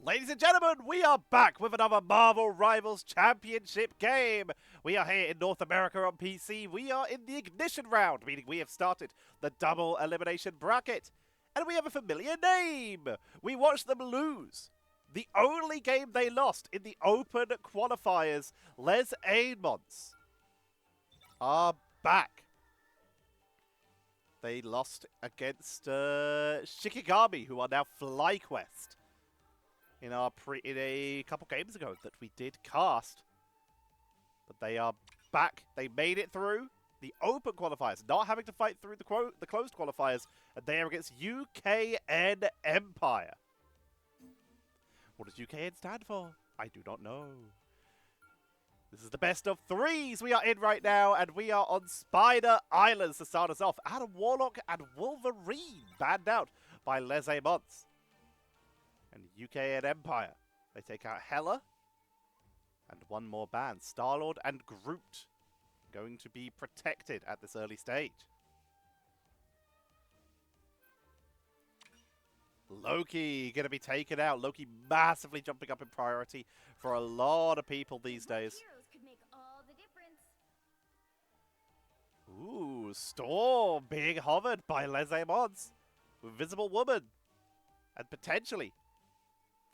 Ladies and gentlemen, we are back with another Marvel Rivals Championship game. We are here in North America on PC. We are in the ignition round, meaning we have started the double elimination bracket. And we have a familiar name. We watched them lose. The only game they lost in the open qualifiers, Les Aimants, are back. They lost against Shikigami, who are now FlyQuest. In a couple games ago that we did cast. But they are back. They made it through the open qualifiers, not having to fight through the closed qualifiers, and they are against UKN Empire. What does UKN stand for? I do not know. This is the best of threes we are in right now, and we are on Spider Islands to start us off. Adam Warlock and Wolverine banned out by Les Aimants. And UKN Empire, they take out Hela. And one more ban, Star-Lord and Groot, going to be protected at this early stage. Loki going to be taken out. Loki massively jumping up in priority for a lot of people these days. Ooh, Storm being hovered by Les Aimants with Visible Woman. And potentially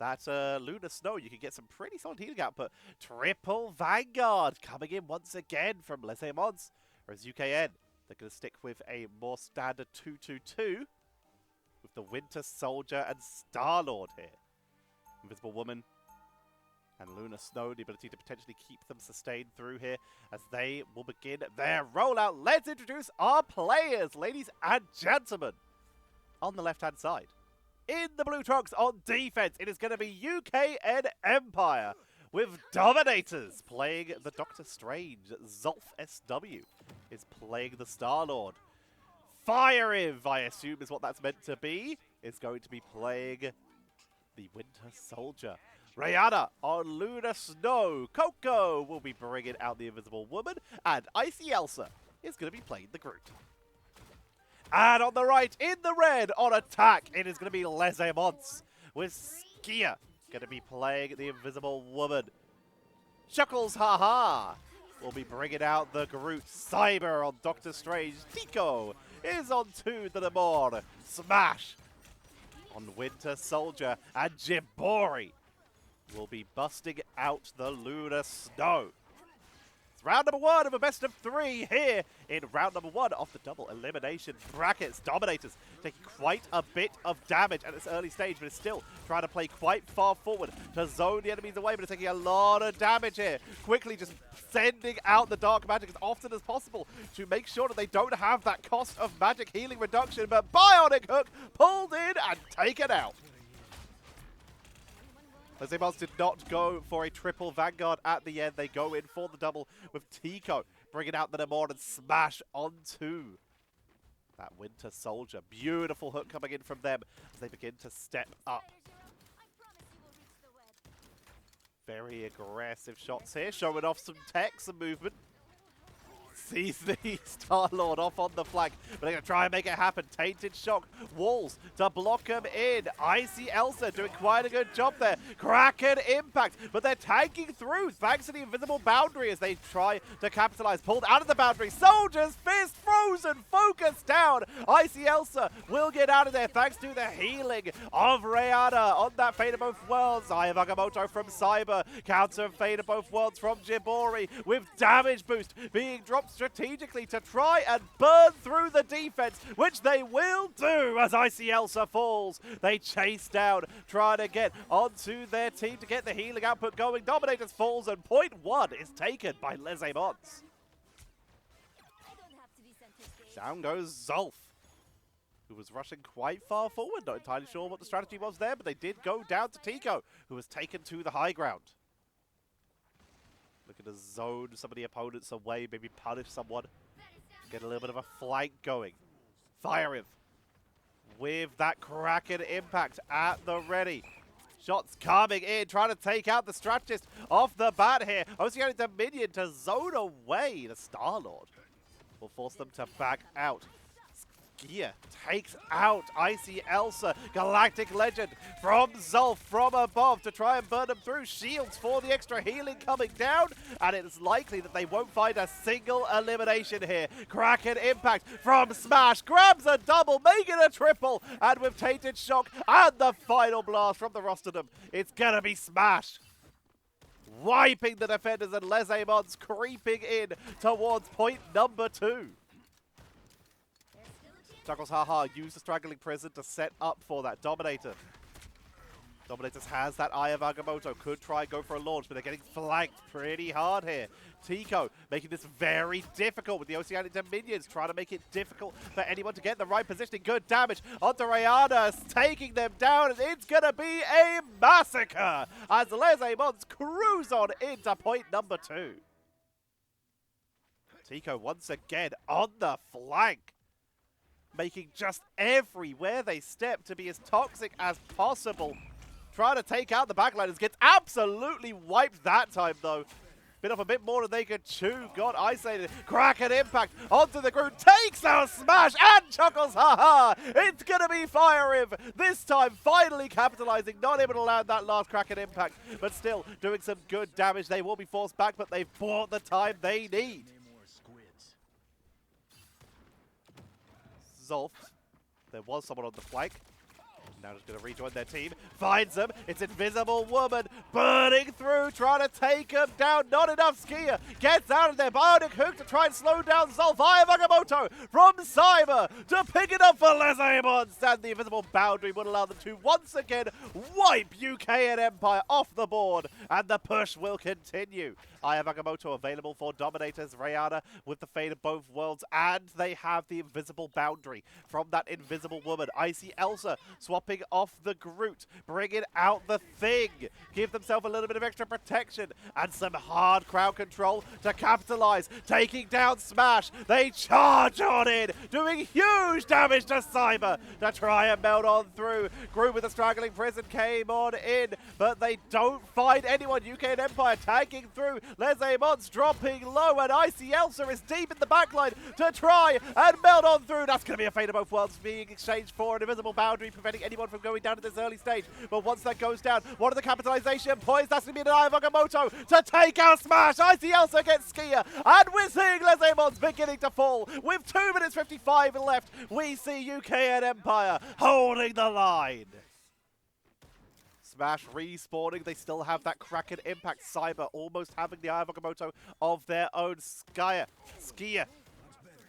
that Lunar Snow, you can get some pretty solid healing output. Triple Vanguard coming in once again from Les Aimants. Whereas UKN, they're going to stick with a more standard 2-2-2 with the Winter Soldier and Star-Lord here. Invisible Woman and Lunar Snow, the ability to potentially keep them sustained through here as they will begin their rollout. Let's introduce our players, ladies and gentlemen. On the left-hand side, in the blue trunks on defense, it is going to be UKN Empire with Dominators playing the Doctor Strange. Zolf SW is playing the Star-Lord. Fire-Iv, I assume is what that's meant to be, is going to be playing the Winter Soldier. Rihanna on Lunar Snow. Coco will be bringing out the Invisible Woman. And Icy Elsa is going to be playing the Groot. And on the right, in the red, on attack, it is going to be Les Aimants with Skia going to be playing the Invisible Woman. Chuckles Haha will be bringing out the Groot. Cyber on Doctor Strange. Tico is on to the Namor. Smash on Winter Soldier. And Jibori will be busting out the Lunar Snow. Round number one of a best of three here in round number one of the double elimination brackets. Dominators taking quite a bit of damage at this early stage, but it's still trying to play quite far forward to zone the enemies away, but it's taking a lot of damage here. Quickly just sending out the dark magic as often as possible to make sure that they don't have that cost of magic healing reduction, but Bionic Hook pulled in and taken out. Les Aimants did not go for a triple Vanguard at the end. They go in for the double with Tico bringing out the Namor and smash onto that Winter Soldier. Beautiful hook coming in from them as they begin to step up. Very aggressive shots here, showing off some tech, some movement. Sees the Star-Lord off on the flank, but they're going to try and make it happen. Tainted Shock, walls to block him in. Icy Elsa doing quite a good job there. Kraken Impact, but they're tanking through thanks to the invisible boundary as they try to capitalize. Pulled out of the boundary. Soldier's Fist frozen, focus down. Icy Elsa will get out of there thanks to the healing of Rihanna on that Fate of Both Worlds. Aya Agamotto from Cyber, counter Fate of Both Worlds from Jibori with damage boost being dropped strategically to try and burn through the defense, which they will do as Icy Elsa falls. They chase down, trying to get onto their team to get the healing output going. Dominators falls and point one is taken by Les Aimants. Down goes Zolf, who was rushing quite far forward. Not entirely sure what the strategy was there, but they did go down to Tico, who was taken to the high ground. Looking to zone some of the opponents away, maybe punish someone. Get a little bit of a flank going. Fire-Iv with that Kraken Impact at the ready. Shots coming in, trying to take out the strategist off the bat here. Obviously getting Dominion to zone away. The Star-Lord will force them to back out. Skier takes out Icy Elsa, Galactic Legend, from Zulf, from above to try and burn them through. Shields for the extra healing coming down, and it's likely that they won't find a single elimination here. Kraken Impact from Smash grabs a double, making a triple, and with Tainted Shock and the final blast from the Rosterdom, it's gonna be Smash. Wiping the defenders and Les Aimants creeping in towards point number 2. Chuckles Haha used the Straggling Prison to set up for that Dominator. Dominators has that Eye of Agamotto, could try go for a launch, but they're getting flanked pretty hard here. Tico making this very difficult with the Oceanic Dominions, trying to make it difficult for anyone to get the right positioning. Good damage onto Rihanna, taking them down, and it's going to be a massacre as Les Aimants cruise on into point number 2. Tico once again on the flank, making just everywhere they step to be as toxic as possible. Trying to take out the backliners, gets absolutely wiped that time though. Bit off a bit more than they could chew. Got isolated. Kraken Impact onto the groove, takes out Smash and Chuckles Haha. It's gonna be Fire Riv. This time finally capitalizing, not able to land that last Kraken Impact, but still doing some good damage. They will be forced back, but they've bought the time they need. Zulf, there was someone on the flank. Now just going to rejoin their team. Finds them. It's Invisible Woman burning through, trying to take him down. Not enough. Skier gets out of there. Bionic Hook to try and slow down Zulf. Eye of Agamotto from Cyber to pick it up for Les Aimants. And the Invisible Boundary would allow them to once again wipe UKN Empire off the board. And the push will continue. Eye of Agamotto available for Dominators. Rihanna with the Fate of both worlds. And they have the Invisible Boundary from that Invisible Woman. Icy Elsa swapping off the Groot, bringing out the Thing, give themselves a little bit of extra protection and some hard crowd control to capitalize, taking down Smash. They charge on in, doing huge damage to Cyber to try and melt on through. Groot with a Straggling Prison came on in, but they don't find anyone. UKN Empire tagging through, Les Aimants dropping low, and Icy Elsa is deep in the backline to try and melt on through. That's going to be a Fate of both worlds being exchanged for an Invisible Boundary, preventing anyone from going down at this early stage. But once that goes down, what are the capitalization points? That's going to be an Eye of Agamotto to take out Smash. Icy Elsa gets Skier, and we're seeing Les Aimants beginning to fall. With 2 minutes 55 left, we see UKN Empire holding the line. Smash respawning, they still have that Kraken Impact. Cyber almost having the Eye of Agamotto of their own. Skier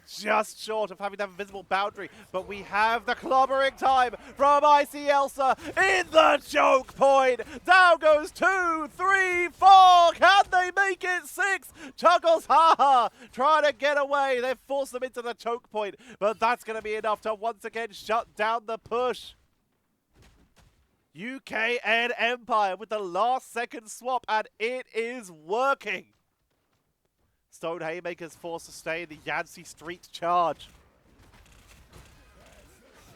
just short of having that Invisible Boundary, but we have the clobbering time from Icy Elsa in the choke point. Down goes 2, 3, 4. Can they make it 6? Chuckles Haha trying to get away. They've forced them into the choke point, but that's going to be enough to once again shut down the push. UKN Empire with the last second swap, and it is working. Stone Haymakers forced to stay in the Yancey Street charge.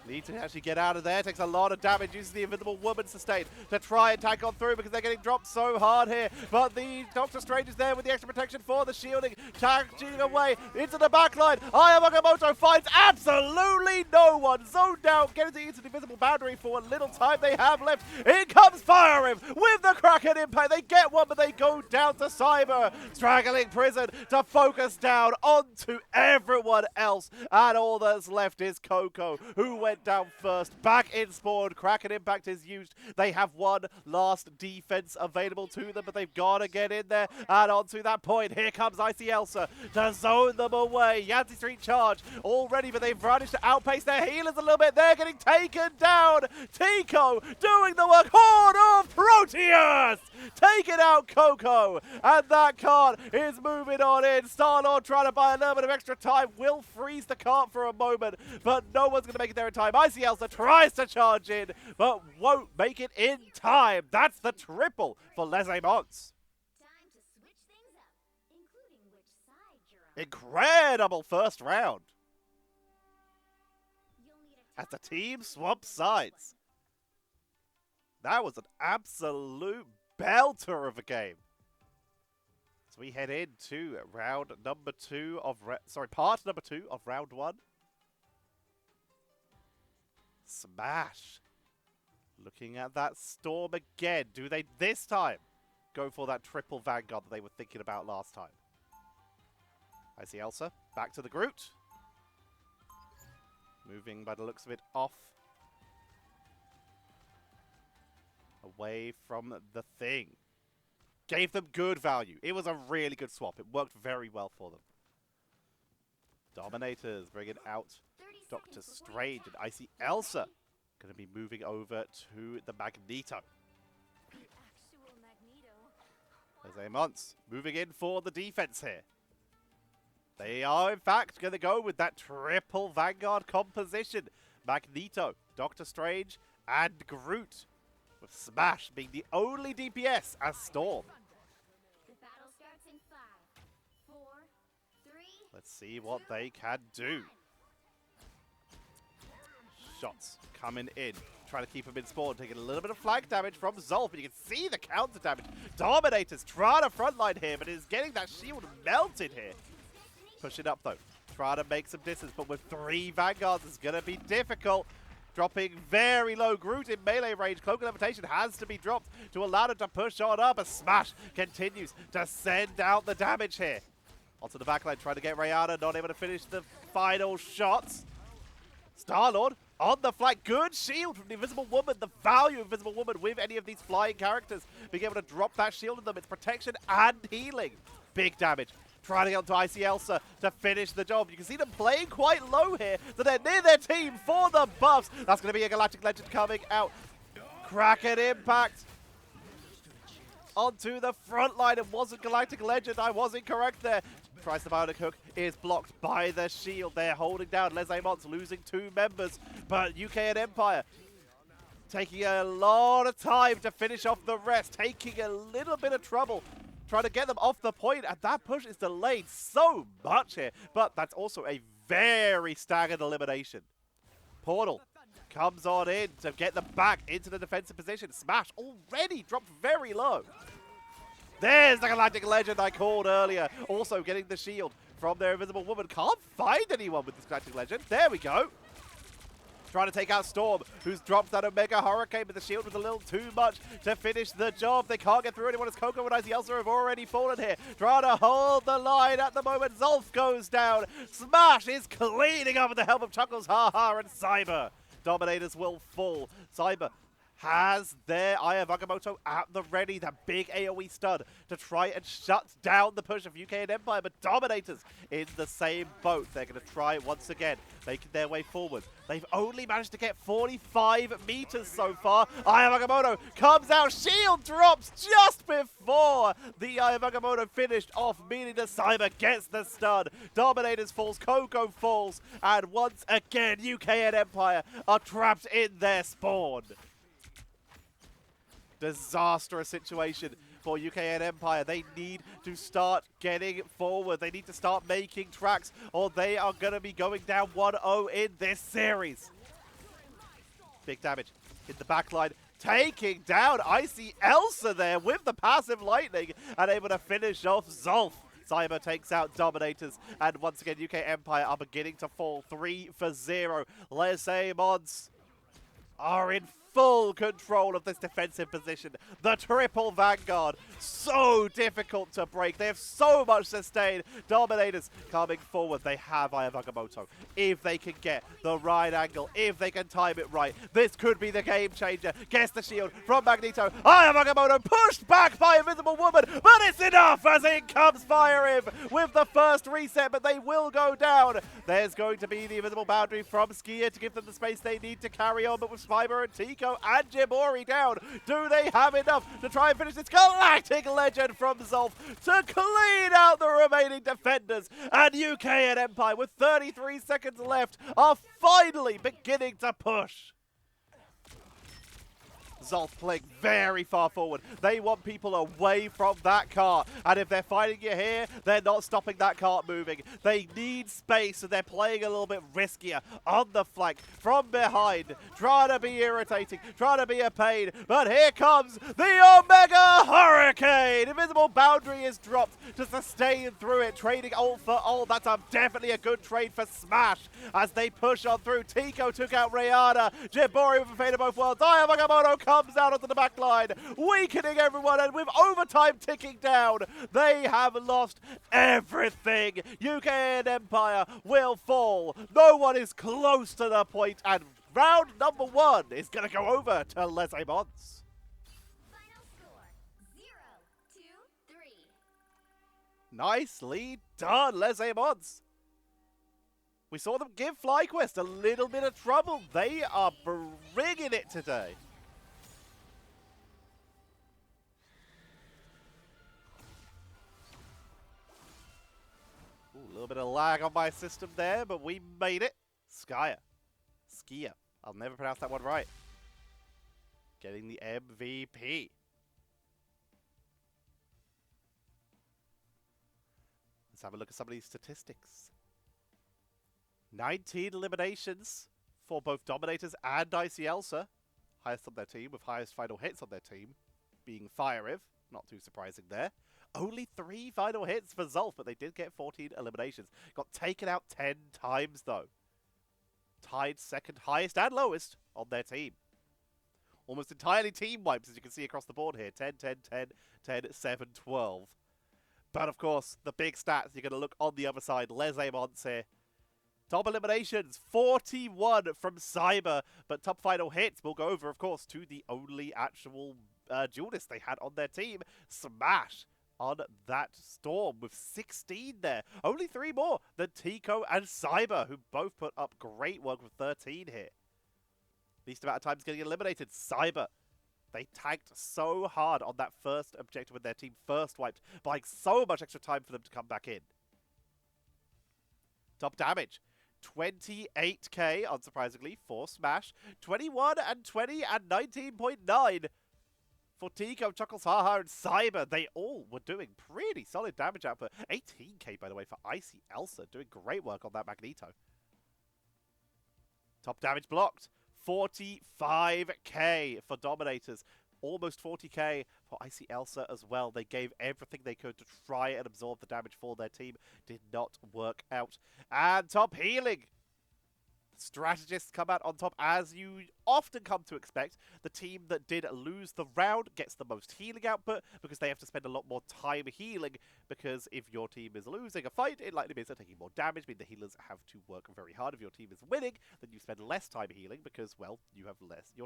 Need to actually get out of there. Takes a lot of damage. Uses the Invisible Woman sustain to try and tack on through because they're getting dropped so hard here. But the Doctor Strange is there with the extra protection for the shielding. Tagging away into the backline. Eye of Agamotto finds absolutely no one. Zoned out. Getting into the Invisible Boundary for what little time they have left. In comes Fire Riv with the Kraken Impact. They get one, but they go down to Cyber. Straggling Prison to focus down onto everyone else. And all that's left is Coco, who went down first. Back in spawn. Kraken Impact is used. They have one last defense available to them, but they've got to get in there and onto that point. Here comes Icy Elsa to zone them away. Yancey Street charge already, but they've managed to outpace their healers a little bit. They're getting taken down. Tico doing the work. Horde of Proteus taking out Coco, and that cart is moving on in. Star-Lord trying to buy a little bit of extra time, will freeze the cart for a moment, but no one's going to make it there in time. Icy Elsa tries to charge in, but won't make it in time. That's the triple for Les Aimants. Time to switch things up, including which side you're on. Incredible first round You'll need a as the team swaps sides. That was an absolute belter of a game. So we head into round number 2 of part number 2 of round 1. Smash. Looking at that Storm again. Do they this time go for that triple Vanguard that they were thinking about last time? I see Elsa. Back to the Groot. Moving, by the looks of it, off. Away from the thing. Gave them good value. It was a really good swap. It worked very well for them. Dominators bringing out Dr. Strange, and I see Elsa going to be moving over to the Magneto. There's aimants moving in for the defense here. They are, in fact, going to go with that triple Vanguard composition. Magneto, Doctor Strange, and Groot. With Smash being the only DPS as Storm. The battle starts in 5, 4, 3. Let's see what they can do. Shots coming in. Trying to keep him in spawn. Taking a little bit of flank damage from Zolf. And you can see the counter damage. Dominator's trying to frontline here, but is getting that shield melted here. Push it up, though. Trying to make some distance, but with 3 Vanguards, it's going to be difficult. Dropping very low. Groot in melee range. Cloak of Levitation has to be dropped to allow him to push on up. A Smash continues to send out the damage here. Onto the backline, trying to get Rihanna. Not able to finish the final shots. Star-Lord on the flank. Good shield from the Invisible Woman. The value of Invisible Woman with any of these flying characters. Being able to drop that shield on them. It's protection and healing. Big damage. Trying to get onto Icy Elsa to finish the job. You can see them playing quite low here. So they're near their team for the buffs. That's going to be a Galactic Legend coming out. Kraken Impact onto the front line. It wasn't Galactic Legend. I was incorrect there. Tries the Bionic Hook. Is blocked by the shield. They're holding down. Les Aimants losing 2 members. But UKN Empire taking a lot of time to finish off the rest. Taking a little bit of trouble. Trying to get them off the point, and that push is delayed so much here. But that's also a very staggered elimination. Portal comes on in to get them back into the defensive position. Smash already dropped very low. There's the Galactic Legend I called earlier. Also getting the shield from their Invisible Woman. Can't find anyone with this Galactic Legend. There we go. Trying to take out Storm, who's dropped that Omega Hurricane, but the shield was a little too much to finish the job. They can't get through anyone as Coco and Icy Elsa have already fallen here. Trying to hold the line at the moment. Zolf goes down. Smash is cleaning up with the help of Chuckles, Haha, and Cyber. Dominators will fall. Cyber has their Eye of Agamotto at the ready, that big AoE stun to try and shut down the push of UKN Empire, but Dominators in the same boat. They're going to try once again, making their way forward. They've only managed to get 45 meters so far. Eye of Agamotto comes out, shield drops just before the Eye of Agamotto finished off, meaning the Cyber gets the stun. Dominators falls, Coco falls, and once again UKN Empire are trapped in their spawn. Disastrous situation for UKN Empire. They need to start getting forward. They need to start making tracks, or they are going to be going down 1-0 in this series. Big damage in the backline. Taking down Icy Elsa there with the passive lightning and able to finish off Zolf. Cyber takes out Dominators, and once again UK Empire are beginning to fall 3-0. Les Aimants are in full control of this defensive position. The triple Vanguard, so difficult to break. They have so much sustain. Dominators coming forward. They have Eye of Agamotto. If they can get the right angle, if they can time it right, this could be the game changer. Gets the shield from Magneto. Eye of Agamotto pushed back by Invisible Woman, but it's enough as in comes Fire Imp with the first reset, but they will go down. There's going to be the invisible boundary from Skier to give them the space they need to carry on, but with Spiber and Tico and Jibori down, do they have enough to try and finish this Galactic Legend from Zolf to clean out the remaining defenders? And UKN Empire, with 33 seconds left, are finally beginning to push. Zolf playing very far forward. They want people away from that cart. And if they're fighting you here, they're not stopping that cart moving. They need space, and they're playing a little bit riskier on the flank from behind. Trying to be irritating, trying to be a pain. But here comes the Omega Hurricane. Invisible Boundary is dropped to sustain through it. Trading ult for ult. That's definitely a good trade for Smash as they push on through. Tico took out Rihanna. Jibori with a fade of both worlds. Ayamagamoto comes out onto the back line, weakening everyone, and with overtime ticking down, they have lost everything. UKN Empire will fall. No one is close to the point, and round number 1 is going to go over to Les Aimants. Final score 0-2-3. Nicely done, Les Aimants. We saw them give FlyQuest a little bit of trouble. They are bringing it today. Ooh, a little bit of lag on my system there, but we made it. Skia. I'll never pronounce that one right. Getting the MVP. Let's have a look at some of these statistics. 19 eliminations for both Dominators and Icy Elsa. Highest on their team, with highest final hits on their team being Fire-Riv. Not too surprising there. Only 3 final hits for Zolf, but they did get 14 eliminations. Got taken out 10 times, though. Tied second highest and lowest on their team. Almost entirely team wipes, as you can see across the board here. 10, 10, 10, 10, 7, 12. But, of course, the big stats, you're going to look on the other side. Les Aimants here. Top eliminations, 41 from Cyber, but top final hits will go over, of course, to the only actual duelist they had on their team, Smash, on that Storm with 16 there. Only 3 more than Tico and Cyber, who both put up great work with 13 here. Least amount of times getting eliminated, Cyber. They tanked so hard on that first objective when their team first wiped, buying so much extra time for them to come back in. Top damage. 28k, unsurprisingly, for Smash. 21 and 20 and 19.9 for Tico, Chuckles, Haha, and Cyber. They all were doing pretty solid damage output. 18k, by the way, for Icy Elsa. Doing great work on that Magneto. Top damage blocked. 45k for Dominators. Almost 40k for Icy Elsa as well. They gave everything they could to try and absorb the damage for their team. Did not work out. And top healing. Strategists come out on top, as you often come to expect. The team that did lose the round gets the most healing output because they have to spend a lot more time healing, because if your team is losing a fight, it likely means they're taking more damage, meaning the healers have to work very hard. If your team is winning, then you spend less time healing because, well, you're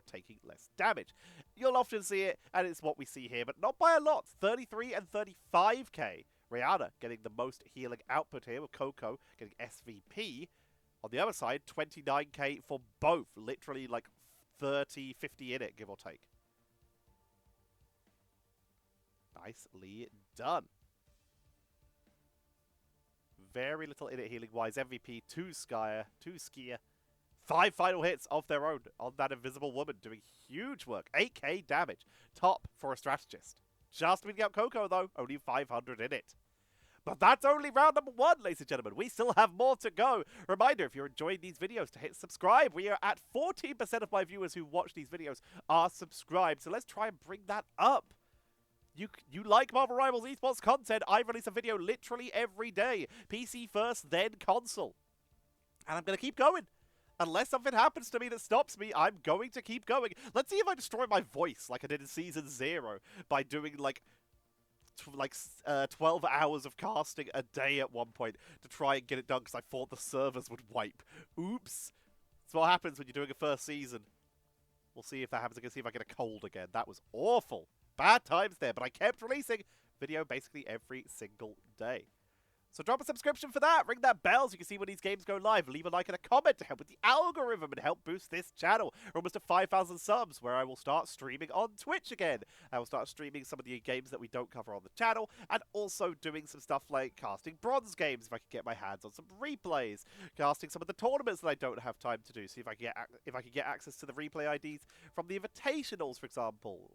taking less damage. You'll often see it, and it's what we see here, but not by a lot. 33 and 35k. Rihanna getting the most healing output here, with Coco getting SVP. On the other side, 29k for both. Literally like 30, 50 in it, give or take. Nicely done. Very little in it healing-wise. MVP to Skia. 5 final hits of their own on that Invisible Woman, doing huge work. 8k damage. Top for a strategist. Just beating out Coco, though. Only 500 in it. But that's only round number 1, ladies and gentlemen. We still have more to go. Reminder, if you're enjoying these videos, to hit subscribe. We are at 14% of my viewers who watch these videos are subscribed. So let's try and bring that up. You like Marvel Rivals esports content? I release a video literally every day. PC first, then console. And I'm going to keep going. Unless something happens to me that stops me, I'm going to keep going. Let's see if I destroy my voice like I did in Season 0 by doing, like 12 hours of casting a day at one point to try and get it done because I thought the servers would wipe. Oops. That's what happens when you're doing a first season. We'll see if that happens. I can see if I get a cold again. That was awful. Bad times there, but I kept releasing video basically every single day. So drop a subscription for that, ring that bell so you can see when these games go live, leave a like and a comment to help with the algorithm and help boost this channel. We're almost at 5,000 subs, where I will start streaming on Twitch again. I will start streaming some of the games that we don't cover on the channel, and also doing some stuff like casting bronze games if I can get my hands on some replays, casting some of the tournaments that I don't have time to do, see if I can get access to the replay IDs from the invitationals, for example.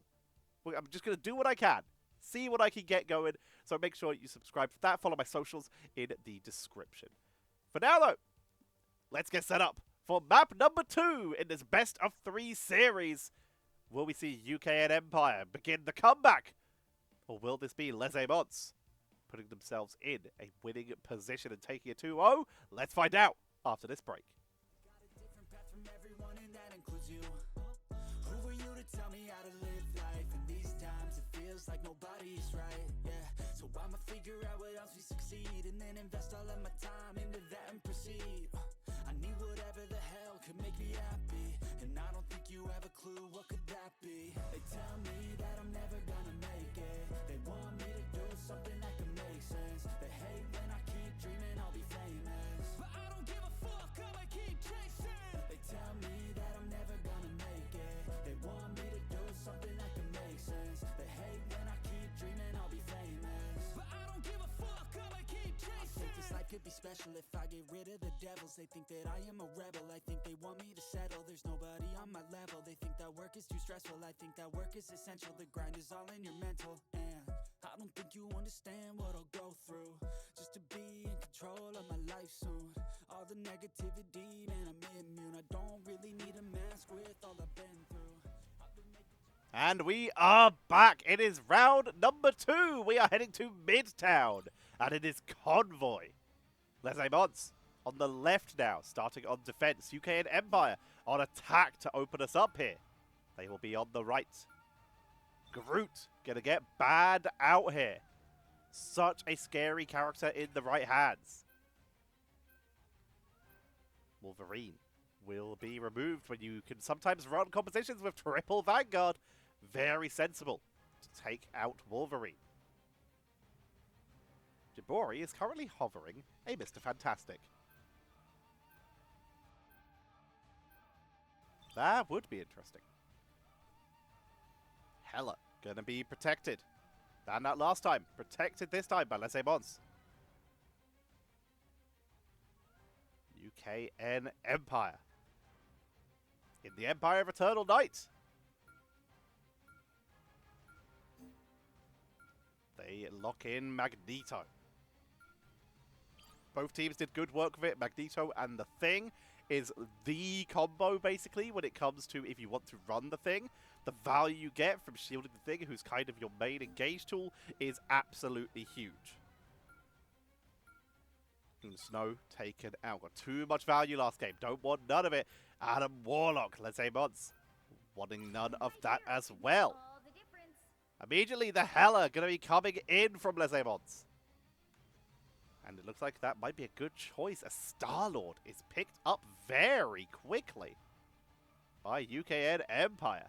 I'm just going to do what I can. See what I can get going. So make sure you subscribe for that. Follow my socials in the description. For now, though, let's get set up for map number 2 in this best of 3 series. Will we see UKN Empire begin the comeback? Or will this be Les Aimants putting themselves in a winning position and taking a 2-0? Let's find out after this break. Like nobody is right, yeah. So I'ma figure out what else we succeed, and then invest all of my time into that and proceed. I need whatever the hell could make me happy, and I don't think you have a clue what could that be. They tell me that I'm never gonna make it. They want me to do something that can make sense. They hate when I keep dreaming I'll be famous, but I don't give a fuck, I'ma keep chasing. They tell me that I'm never gonna make it. They want me to do something that can make sense. They hate when I keep dreaming I'll be famous, but I don't give a fuck, I'ma keep chasing. I think this life could be special if I get rid of the devils. They think that I am a rebel, I think they want me to settle. There's nobody on my level, they think that work is too stressful. I think that work is essential, the grind is all in your mental. And I don't think you understand what I'll go through just to be in control of my life soon. All the negativity, man, I'm immune. I don't really need a mask with all I've been through. And we are back. It is round number 2. We are heading to Midtown, and it is Convoy. Les Aimants on the left now, starting on defense. UKN Empire on attack to open us up here. They will be on the right. Groot gonna get banned out here. Such a scary character in the right hands. Wolverine will be removed when you can sometimes run competitions with triple Vanguard. Very sensible to take out Wolverine. Jabori is currently hovering a Mr. Fantastic. That would be interesting. Hela gonna be protected. Than that last time. Protected this time by Les Aimants. UKN Empire. In the Empire of Eternal Night. They lock in Magneto. Both teams did good work with it. Magneto and the Thing is the combo, basically, when it comes to if you want to run the Thing. The value you get from shielding the Thing, who's kind of your main engage tool, is absolutely huge. And Snow taken out. Got too much value last game. Don't want none of it. Adam Warlock, Les Aimants, wanting none of that as well. Immediately, the Hela going to be coming in from Les Aimants. And it looks like that might be a good choice. A Star-Lord is picked up very quickly by UKN Empire.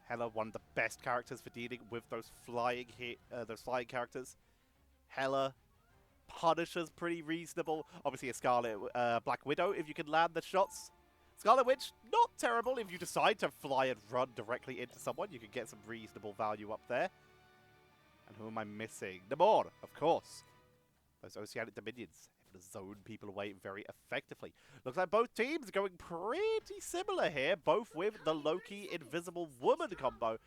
Hela, one of the best characters for dealing with those flying characters. Hela, Punisher's pretty reasonable. Obviously, a Scarlet Black Widow if you can land the shots. Scarlet Witch, not terrible if you decide to fly and run directly into someone. You can get some reasonable value up there. And who am I missing? Namor, of course. Those Oceanic Dominions able to zone people away very effectively. Looks like both teams are going pretty similar here, both with the Loki Invisible Woman combo,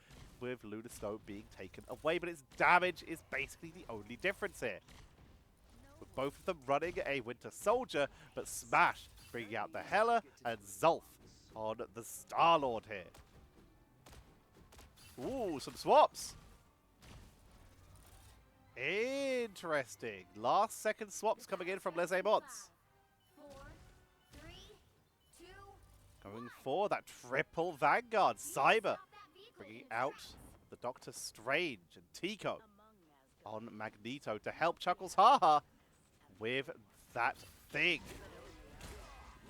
with Luna Snow being taken away. But its damage is basically the only difference here. With both of them running a Winter Soldier, but Smash bringing out the Hela and Zulf on the Star-Lord here. Ooh, some swaps. Interesting. Last second swaps coming in from Les Aimants. 4, 3, 2, Going for that triple Vanguard. Cyber bringing out the Doctor Strange and Tico on Magneto to help Chuckles Haha with that Thing.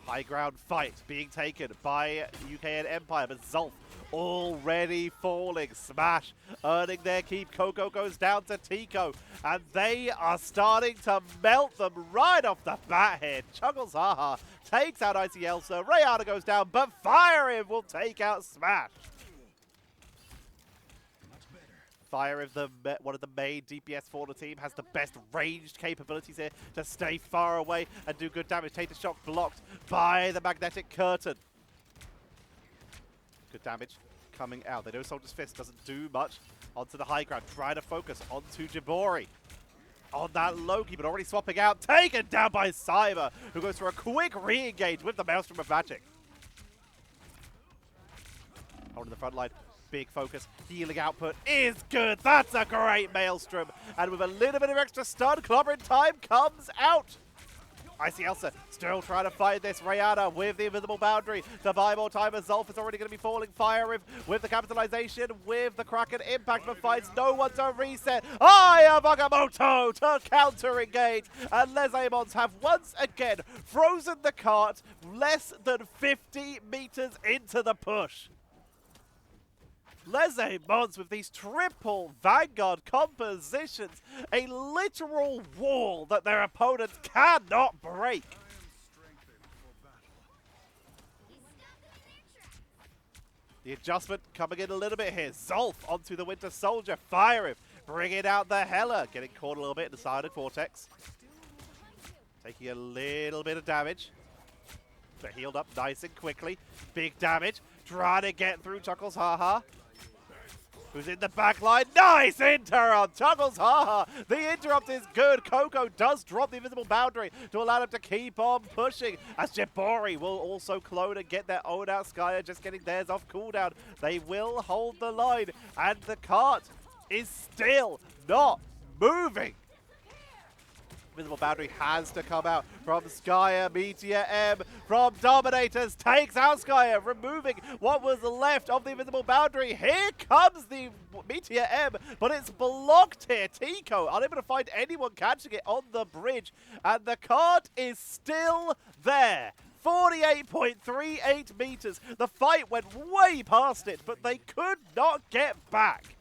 High ground fight being taken by UKN Empire, but Zolf already falling. Smash earning their keep. Coco goes down to Tico, and they are starting to melt them right off the bat here. Chuggles Haha takes out Icy Elsa. Rayana goes down, but Fire Him will take out Smash. Fire Him, one of the main DPS for the team, has the best ranged capabilities here to stay far away and do good damage. Take the shot blocked by the magnetic curtain. Good damage coming out. They know Soldier's Fist doesn't do much. Onto the high ground, trying to focus onto Jabori. On that Loki, but already swapping out. Taken down by Cyber, who goes for a quick re-engage with the Maelstrom of Magic. Holding the front line. Big focus. Healing output is good. That's a great Maelstrom. And with a little bit of extra stun, clobbering time comes out. Icy Elsa still trying to fight this. Rayana with the invisible boundary to buy more time as Zolf is already going to be falling. Fire Him with the capitalization, with the Kraken impact, but finds no one to reset. Aimants to counter engage. And Les Aimants have once again frozen the cart less than 50 meters into the push. Les Aimants with these triple Vanguard compositions, a literal wall that their opponents cannot break. The adjustment coming in a little bit here. Zolf onto the Winter Soldier. Fire Him, bringing out the Hela. Getting caught a little bit in the side of Vortex. Taking a little bit of damage. But healed up nice and quickly. Big damage. Trying to get through Chuckles Haha. Who's in the back line? Nice interrupt! Chuckles Haha! The interrupt is good. Coco does drop the invisible boundary to allow him to keep on pushing. As Jabori will also clone and get their own out. Skyer just getting theirs off cooldown. They will hold the line. And the cart is still not moving. Invisible boundary has to come out from Skyer. Meteor M from Dominators takes out Skyer, removing what was left of the invisible boundary. Here comes the Meteor M, but it's blocked here. Tico unable to find anyone catching it on the bridge, and the cart is still there. 48.38 meters. The fight went way past it, but they could not get back.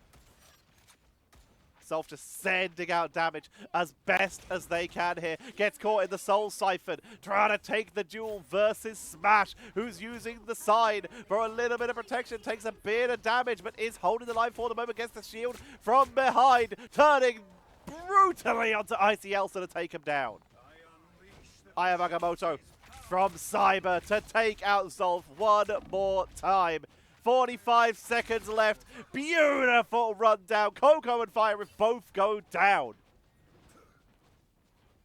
Zolf just sending out damage as best as they can here. Gets caught in the Soul Siphon, trying to take the duel versus Smash, who's using the side for a little bit of protection. Takes a bit of damage, but is holding the line for the moment. Gets the shield from behind, turning brutally onto Icy Elsa to take him down. Aimants from Cyber to take out Zolf one more time. 45 seconds left. Beautiful rundown. Coco and Fire Him both go down.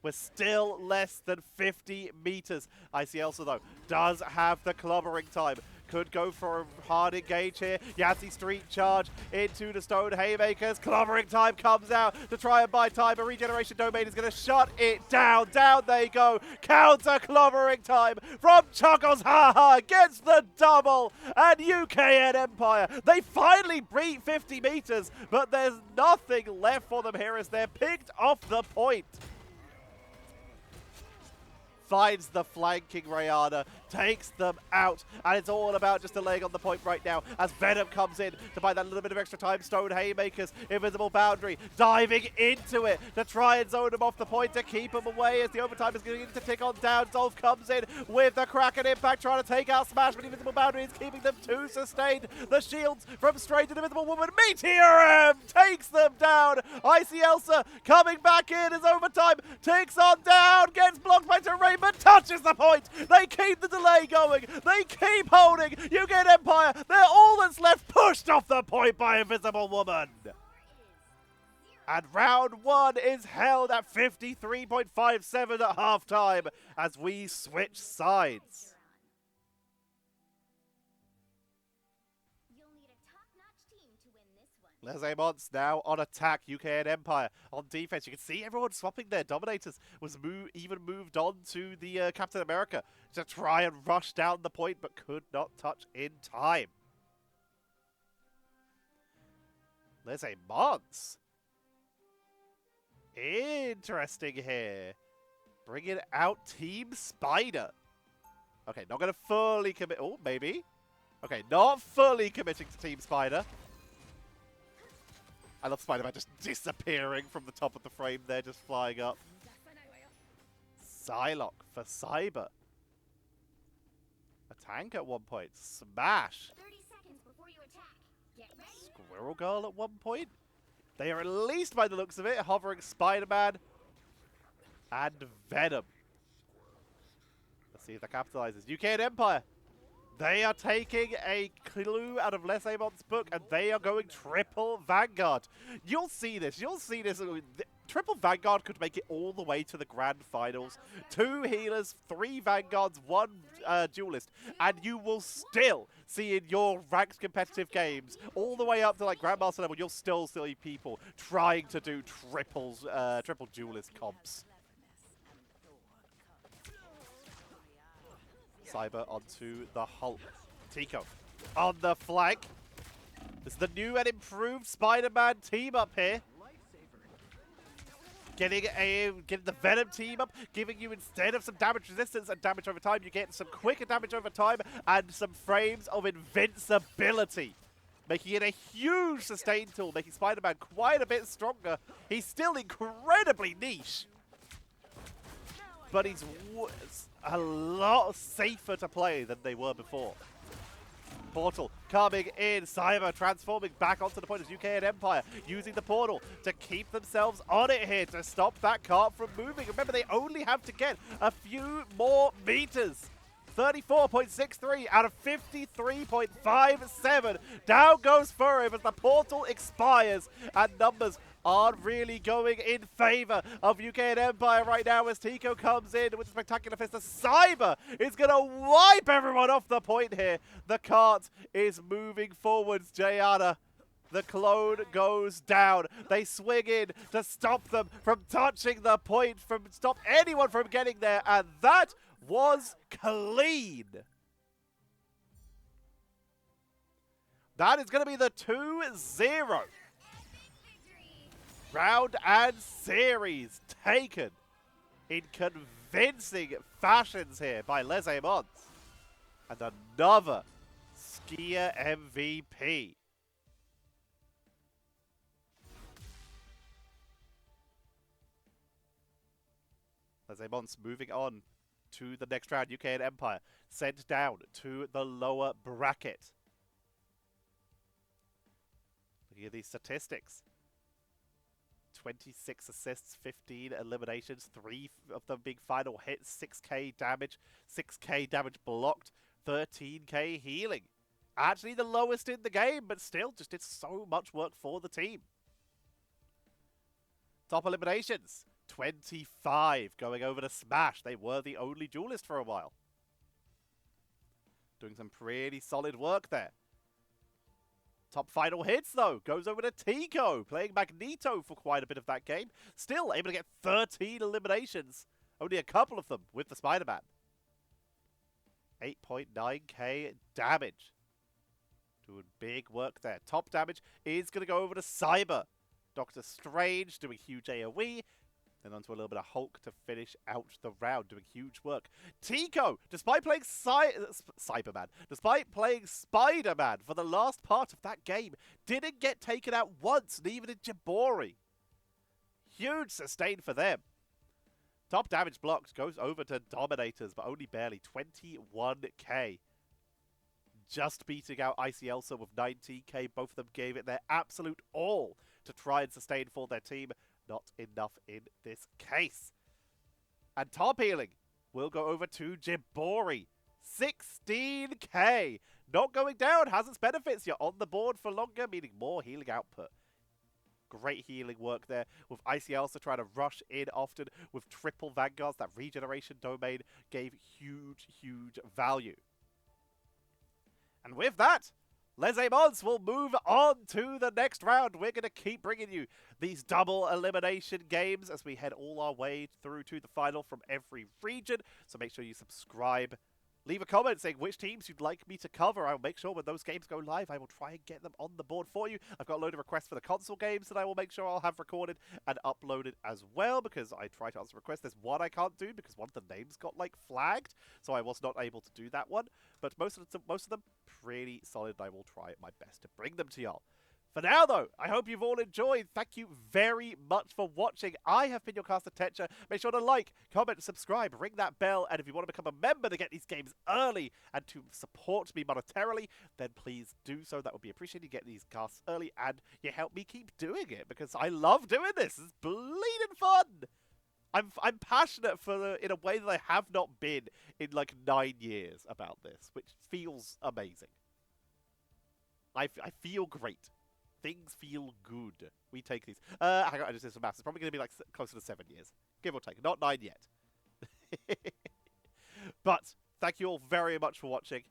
We're still less than 50 meters. Icy Elsa, though, does have the clobbering time. Could go for a hard engage here. Yahtzee Street charge into the Stone Haymakers. Clobbering time comes out to try and buy time. A regeneration domain is going to shut it down. Down they go. Counter clobbering time from Chuckles Haha gets the double. And UKN Empire, they finally beat 50 meters, but there's nothing left for them here as they're picked off the point. Finds the flanking Rayana, takes them out, and it's all about just delaying on the point right now as Venom comes in to buy that little bit of extra time. Stone Haymakers, invisible boundary, diving into it to try and zone him off the point to keep him away as the overtime is going to tick on down. Zolf comes in with the Kraken impact, trying to take out Smash, but invisible boundary is keeping them too sustained. The shields from Strange and Invisible Woman. Meteor M takes them down. Icy Elsa coming back in as overtime takes on down, gets blocked by Terrain, but touches the point. They keep the delay going. They keep holding. You get Empire. They're all that's left, pushed off the point by Invisible Woman. And round one is held at 53.57 at halftime as we switch sides. Les Aimants now on attack. UKN Empire on defense. You can see everyone swapping their Dominators. Was even moved on to the Captain America to try and rush down the point, but could not touch in time. Les Aimants. Interesting here. Bringing out Team Spider. Okay, not going to fully commit. Oh, maybe. Okay, not fully committing to Team Spider. I love Spider-Man just disappearing from the top of the frame there, just flying up. Psylocke for Cyber. A tank at one point. Smash. 30 seconds before you attack. Get ready. Squirrel Girl at one point. They are at least, by the looks of it, hovering Spider-Man and Venom. Let's see if that capitalizes. UKN Empire. They are taking a clue out of Les Amont's book, and they are going triple Vanguard. You'll see this. You'll see this. Triple Vanguard could make it all the way to the grand finals. 2 healers, 3 Vanguards, 1 duelist, and you will still see in your ranked competitive games, all the way up to like Grandmaster level, you'll still see people trying to do triple duelist comps. Cyber onto the Hulk. Tico on the flank. This is the new and improved Spider-Man team up here. Getting the Venom team up, giving you, instead of some damage resistance and damage over time, you get some quicker damage over time and some frames of invincibility. Making it a huge sustain tool, making Spider-Man quite a bit stronger. He's still incredibly niche, but he's a lot safer to play than they were before. Portal coming in, Cyber transforming back onto the point as UKN Empire, using the portal to keep themselves on it here, to stop that cart from moving. Remember, they only have to get a few more meters. 34.63 out of 53.57. Down goes Furry as the portal expires, and numbers aren't really going in favor of UKN Empire right now as Tico comes in with a spectacular fist. The Cyber is going to wipe everyone off the point here. The cart is moving forwards, Jayana. The clone goes down. They swing in to stop them from touching the point, stop anyone from getting there, and that was clean. That is going to be the 2-0. Round and series taken in convincing fashions here by Les Aimants. And another Skier MVP. Les Aimants moving on to the next round. UKN Empire sent down to the lower bracket. Looking at these statistics. 26 assists, 15 eliminations, 3 of them being final hits, 6k damage, 6k damage blocked, 13k healing. Actually the lowest in the game, but still just did so much work for the team. Top eliminations, 25 going over to Smash. They were the only duelist for a while. Doing some pretty solid work there. Top final hits, though, goes over to Tico, playing Magneto for quite a bit of that game. Still able to get 13 eliminations. Only a couple of them with the Spider-Man. 8.9k damage. Doing big work there. Top damage is going to go over to Cyber. Doctor Strange doing huge AoE. Then onto a little bit of Hulk to finish out the round, doing huge work. Tico, despite playing Cyberman, despite playing Spider-Man for the last part of that game, didn't get taken out once, and even in Jabori. Huge sustain for them. Top damage blocked goes over to Dominators, but only barely, 21k. Just beating out Icy Elsa with 19k. Both of them gave it their absolute all to try and sustain for their team. Not enough in this case. And top healing will go over to Jabori. 16k. Not going down has its benefits. You're on the board for longer, meaning more healing output. Great healing work there with Icy Elsa trying to rush in often with triple Vanguards. That regeneration domain gave huge, huge value. And with that, Les Aimants will move on to the next round. We're going to keep bringing you these double elimination games as we head all our way through to the final from every region. So make sure you subscribe, leave a comment saying which teams you'd like me to cover. I'll make sure when those games go live, I will try and get them on the board for you. I've got a load of requests for the console games that I will make sure I'll have recorded and uploaded as well, because I try to answer requests. There's one I can't do because one of the names got like flagged, so I was not able to do that one. But most of them pretty solid, and I will try my best to bring them to y'all. For now, though, I hope you've all enjoyed. Thank you very much for watching. I have been your caster, Tetcher. Make sure to like, comment, subscribe, ring that bell, and if you want to become a member to get these games early and to support me monetarily, then please do so. That would be appreciated. You get these casts early, and you help me keep doing it, because I love doing this. It's bleeding fun. I'm passionate in a way that I have not been in like 9 years about this, which feels amazing. I feel great. Things feel good. We take these. Hang on, I just did some maths. It's probably going to be like closer to 7 years. Give or take. Not 9 yet. But thank you all very much for watching.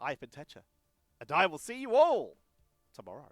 I've been Tetcher. And I will see you all tomorrow.